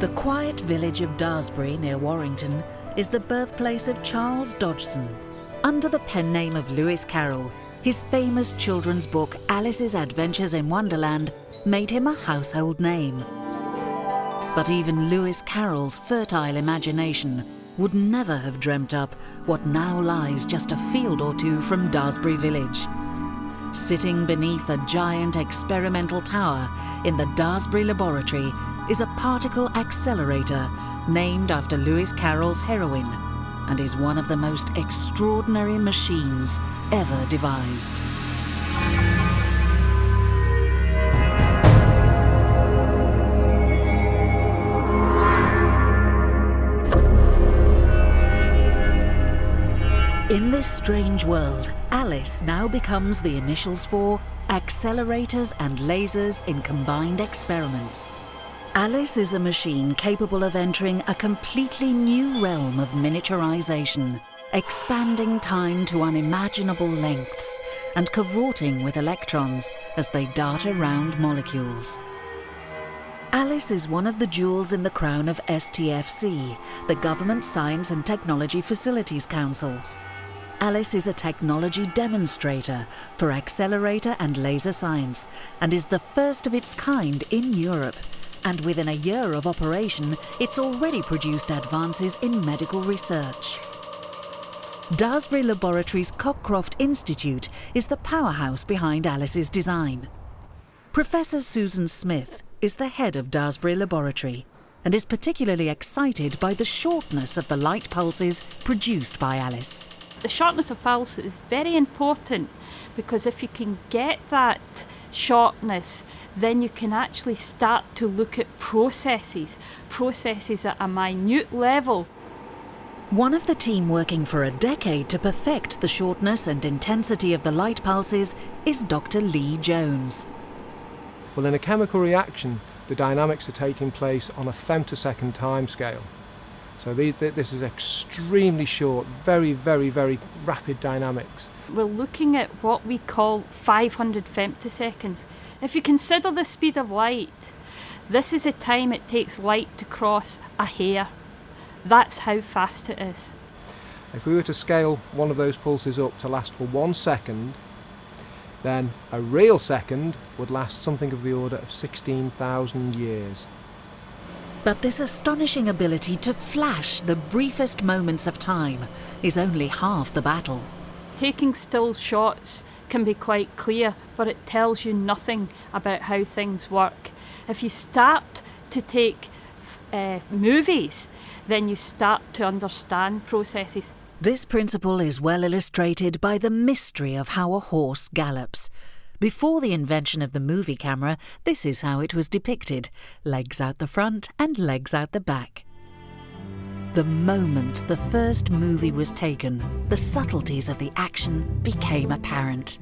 The quiet village of Daresbury near Warrington is the birthplace of Charles Dodgson. Under the pen name of Lewis Carroll, his famous children's book Alice's Adventures in Wonderland made him a household name. But even Lewis Carroll's fertile imagination would never have dreamt up what now lies just a field or two from Daresbury village. Sitting beneath a giant experimental tower in the Daresbury laboratory is a particle accelerator named after Lewis Carroll's heroine, and is one of the most extraordinary machines ever devised. In this strange world, Alice now becomes the initials for accelerators and lasers in combined experiments. Alice is a machine capable of entering a completely new realm of miniaturization, expanding time to unimaginable lengths and cavorting with electrons as they dart around molecules. Alice is one of the jewels in the crown of STFC, the Government Science and Technology Facilities Council. Alice is a technology demonstrator for accelerator and laser science and is the first of its kind in Europe. And within a year of operation, it's already produced advances in medical research. Daresbury Laboratories Cockcroft Institute is the powerhouse behind Alice's design. Professor Susan Smith is the head of Daresbury Laboratory and is particularly excited by the shortness of the light pulses produced by Alice. The shortness of pulse is very important because if you can get that shortness, then you can actually start to look at processes at a minute level. One of the team working for a decade to perfect the shortness and intensity of the light pulses is Dr. Lee Jones. Well, in a chemical reaction, the dynamics are taking place on a femtosecond timescale. So this is extremely short, very, very, very rapid dynamics. We're looking at what we call 500 femtoseconds. If you consider the speed of light, this is the time it takes light to cross a hair. That's how fast it is. If we were to scale one of those pulses up to last for 1 second, then a real second would last something of the order of 16,000 years. But this astonishing ability to flash the briefest moments of time is only half the battle. Taking still shots can be quite clear, but it tells you nothing about how things work. If you start to take movies, then you start to understand processes. This principle is well illustrated by the mystery of how a horse gallops. Before the invention of the movie camera, this is how it was depicted: legs out the front and legs out the back. The moment the first movie was taken, the subtleties of the action became apparent.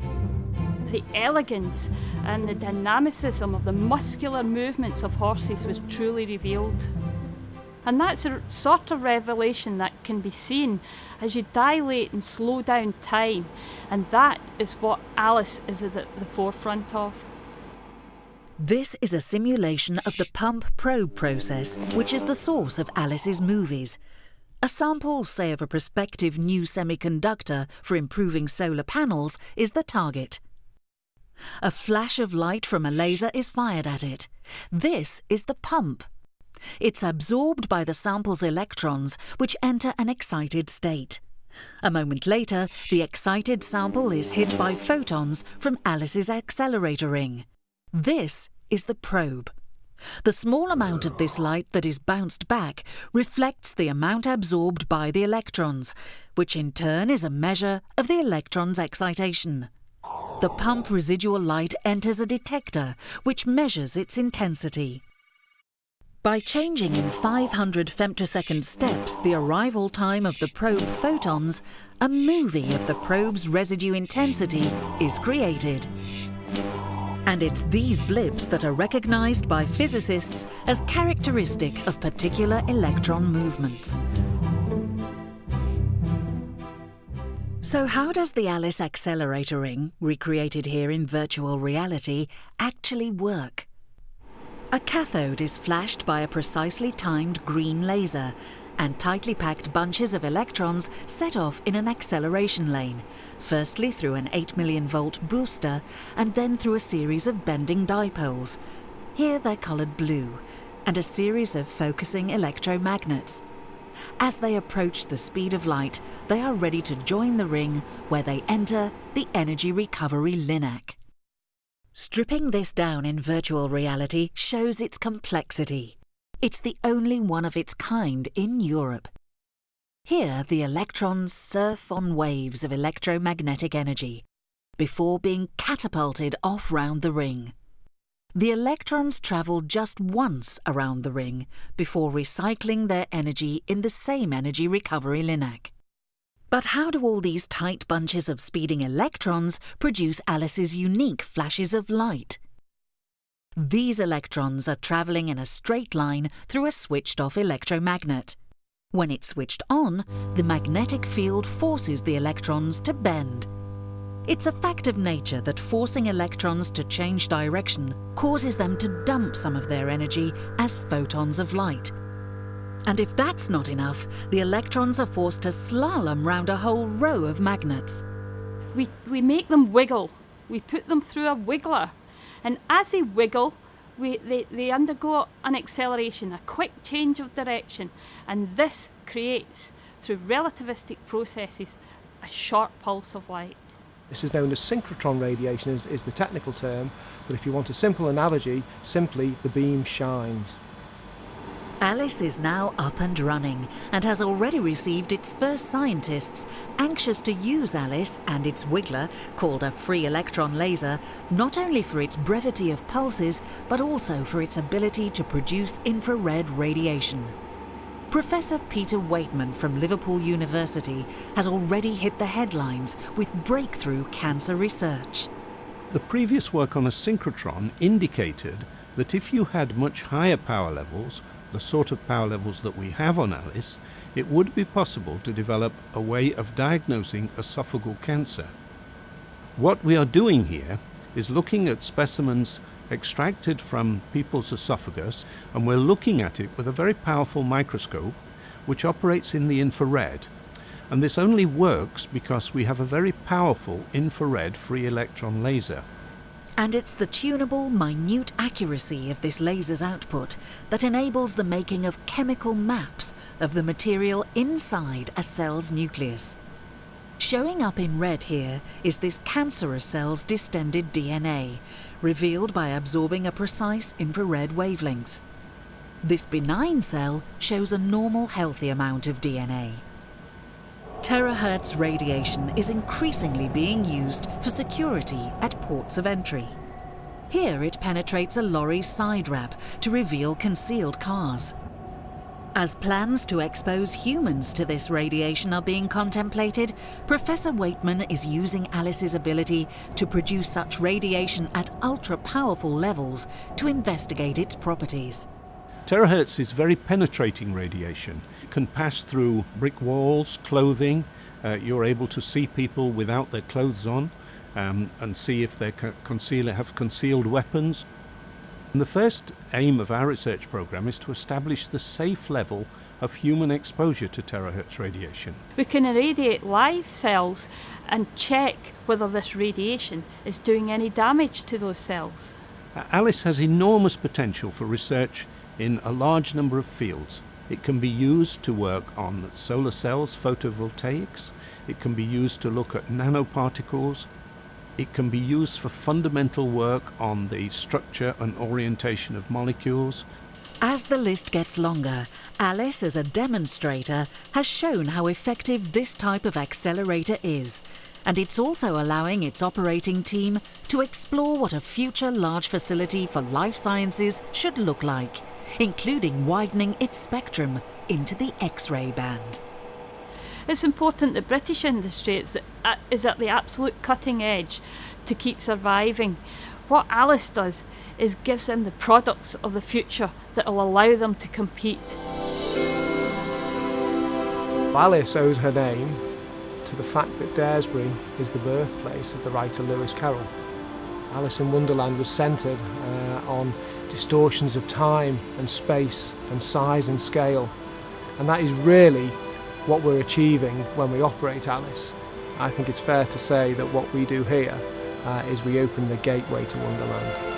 The elegance and the dynamicism of the muscular movements of horses was truly revealed. And that's a sort of revelation that can be seen as you dilate and slow down time, and that is what Alice is at the forefront of. This is a simulation of the pump-probe process, which is the source of Alice's movies. A sample, say, of a prospective new semiconductor for improving solar panels is the target. A flash of light from a laser is fired at it. This is the pump. It's absorbed by the sample's electrons, which enter an excited state. A moment later, the excited sample is hit by photons from Alice's accelerator ring. This is the probe. The small amount of this light that is bounced back reflects the amount absorbed by the electrons, which in turn is a measure of the electron's excitation. The pump residual light enters a detector, which measures its intensity. By changing in 500 femtosecond steps the arrival time of the probe photons, a movie of the probe's residue intensity is created. And it's these blips that are recognized by physicists as characteristic of particular electron movements. So how does the Alice accelerator ring, recreated here in virtual reality, actually work? A cathode is flashed by a precisely timed green laser, and tightly packed bunches of electrons set off in an acceleration lane, firstly through an 8 million volt booster and then through a series of bending dipoles. Here they're coloured blue, and a series of focusing electromagnets. As they approach the speed of light, they are ready to join the ring where they enter the energy recovery linac. Stripping this down in virtual reality shows its complexity. It's the only one of its kind in Europe. Here, the electrons surf on waves of electromagnetic energy before being catapulted off round the ring. The electrons travel just once around the ring before recycling their energy in the same energy recovery linac. But how do all these tight bunches of speeding electrons produce Alice's unique flashes of light? These electrons are travelling in a straight line through a switched-off electromagnet. When it's switched on, the magnetic field forces the electrons to bend. It's a fact of nature that forcing electrons to change direction causes them to dump some of their energy as photons of light. And if that's not enough, the electrons are forced to slalom round a whole row of magnets. We make them wiggle. We put them through a wiggler. And as they wiggle, they undergo an acceleration, a quick change of direction. And this creates, through relativistic processes, a short pulse of light. This is known as synchrotron radiation, is the technical term, but if you want a simple analogy, simply the beam shines. Alice is now up and running and has already received its first scientists anxious to use Alice and its wiggler, called a free electron laser, not only for its brevity of pulses, but also for its ability to produce infrared radiation. Professor Peter Waitman from Liverpool University has already hit the headlines with breakthrough cancer research. The previous work on a synchrotron indicated that if you had much higher power levels, the sort of power levels that we have on Alice, it would be possible to develop a way of diagnosing esophageal cancer. What we are doing here is looking at specimens extracted from people's esophagus, and we're looking at it with a very powerful microscope which operates in the infrared. And this only works because we have a very powerful infrared free electron laser. And it's the tunable, minute accuracy of this laser's output that enables the making of chemical maps of the material inside a cell's nucleus. Showing up in red here is this cancerous cell's distended DNA, revealed by absorbing a precise infrared wavelength. This benign cell shows a normal, healthy amount of DNA. Terahertz radiation is increasingly being used for security at ports of entry. Here it penetrates a lorry's side wrap to reveal concealed cars. As plans to expose humans to this radiation are being contemplated, Professor Waitman is using Alice's ability to produce such radiation at ultra-powerful levels to investigate its properties. Terahertz is very penetrating radiation. It can pass through brick walls, clothing. You're able to see people without their clothes on and see if they have concealed weapons. And the first aim of our research program is to establish the safe level of human exposure to terahertz radiation. We can irradiate live cells and check whether this radiation is doing any damage to those cells. Alice has enormous potential for research in a large number of fields. It can be used to work on solar cells, photovoltaics. It can be used to look at nanoparticles. It can be used for fundamental work on the structure and orientation of molecules. As the list gets longer, Alice, as a demonstrator, has shown how effective this type of accelerator is, and it's also allowing its operating team to explore what a future large facility for life sciences should look like, including widening its spectrum into the X-ray band. It's important that British industry is at the absolute cutting edge to keep surviving. What Alice does is gives them the products of the future that will allow them to compete. Alice owes her name to the fact that Daresbury is the birthplace of the writer Lewis Carroll. Alice in Wonderland was centred on distortions of time and space and size and scale. And that is really what we're achieving when we operate Alice. I think it's fair to say that what we do here is we open the gateway to Wonderland.